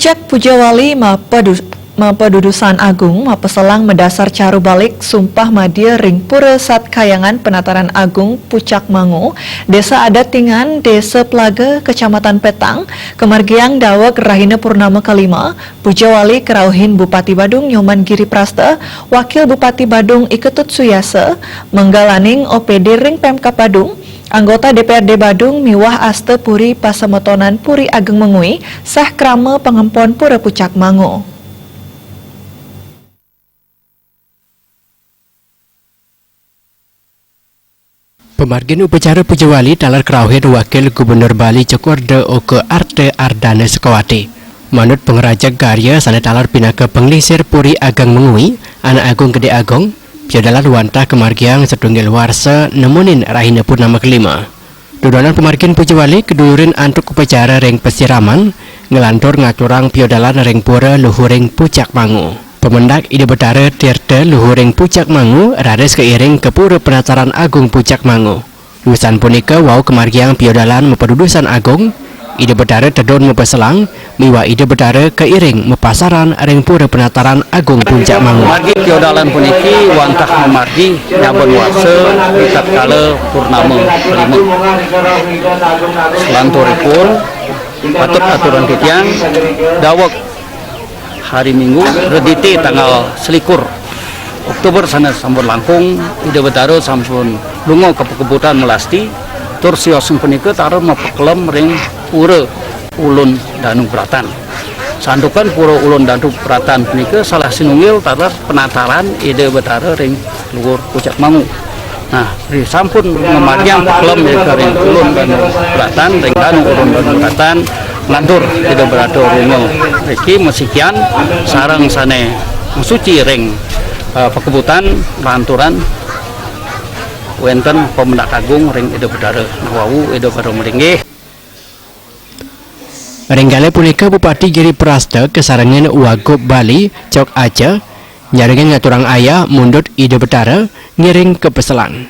Pucak Pujawali Mapedudusan Agung Mapeselang mendasar caru balik Sumpah Madia Ring Pura Sat Kayangan Penataran Agung Pucak Mangu Desa Adat Tingan Desa Plaga Kecamatan Petang Kemargiang Dawak Rahina Purnama Kelima Pujawali Kerauhin Bupati Badung Nyoman Giri Prasta Wakil Bupati Badung Iketut Suyasa Menggalaning OPD Ring Pemkap Badung Anggota DPRD Badung miwah aste puri pasamotonan puri ageng mengui sah krama pengempon pura Pucak Mangu. Pemargin upacara Pujawali talar kerauhin Wakil Gubernur Bali Cokorda Oke Arte Ardana Sukawati. Manut pengerajak karya sana talar pinaka penglisir puri ageng mengui anak agung gede agong Piadalan wantah kemargiang setunggal warsa nemunin Rahina Purnama Kelima. Dudonan pemargin Pujawali kedurin antuk upacara ring pesiraman ngelantur ngaturang piadalan ring pura luhuring Pucak Mangu. Pemendak ide betara tirta luhuring Pucak Mangu rades keiring ke pura penataran agung Pucak Mangu. Lusan punika wau kemargiang piadalan mepedudusan agung ide betara tedon mepeselang miwa ide betara keiring mepasaran ring pura penataran agung Pucak Mangu. Margi piodalan puniki wantah memargi nyabon wase ikat kala purnama kelima. Selanturipun patut aturan titiang dawak hari Minggu rediti tanggal selikur Oktober sana sampun langkung ide betara sampun lungo keputan melasti tur sioseng punika taruh mepekelem ring pura ulun Danung Pratan. Sandukan pura ulun Danung Pratan punika salah sinunggil taruh penataran ide betara ring luhur Pucak Mangu. Nah, sampun memargiang pekelem ring ulun Danung Pratan ring Danung ulun Danung Pratan lantur ide betara rungo iki mesikian sarang sane suci ring pekebutan lanturan wenten pemendak agung ring ide betara nawawu ide betara melinggih. Ringgale punika Bupati Giri Prasta kesarangan Wagub Bali Cok Aceh nyarengan ngaturang ayah mundut ide betara ngiring ke peselang.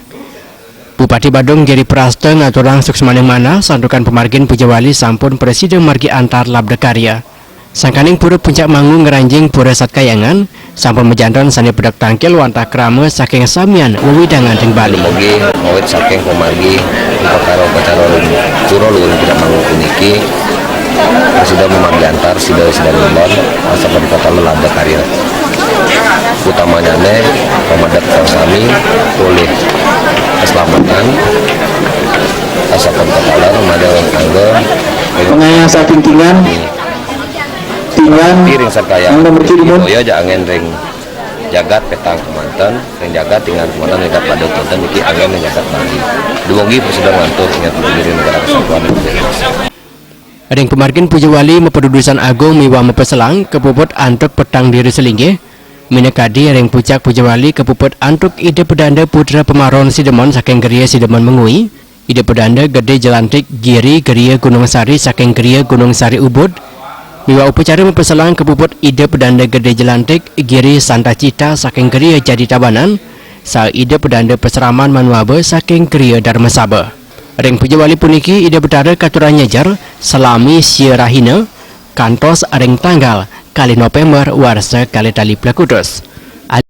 Bupati Badung Giri Prasta ngaturang suksmaning mana sandukan pemargin Pujawali sampun Presiden margi antar labda karya. Sangkaning pura Pucak Mangu ngeranjing pura Sat Kayangan sampun mejandron sani pedak tangkil wantah krama saking samian wewidangan ing Bali. Mogi awet saking pemargi upacara pura luhur Pucak Mangu puniki Presiden memargi antar sidang lembon asapan kota labda karya. Utamanya pemadap sami oleh keselamatan asapan kota lemada angga mengayang saking tingan piring sarkaya boyo jangan ring jagat petang kemanten ring jagat tinggal kemanten jagat pada kemanten iki angin jagat Bali duongi presiden ngantur ingat berdiri negara kesatuan Indonesia. Ring pemargin Pujawali mepedudusan agung miwa mepeselang kepuput antuk petang diri selinggih minekadi ring Pucak Pujawali kepuput antuk ide pedanda putra pemaron Sidemon saking geria Sidemon mengui ide pedanda gede jelantik Giri geria Gunung Sari saking geria Gunung Sari Ubud miwa upacara mepeselang kepuput ide pedanda gede jelantik Giri Santa Cita saking geria Jadi Tabanan sa ide pedanda peseraman Manuabe saking geria Dharma Saba. Ring Pujawali puniki ide betara katuran nyejar selami Syirahina kantos ring tanggal kali November warsa kali tali Plakudus.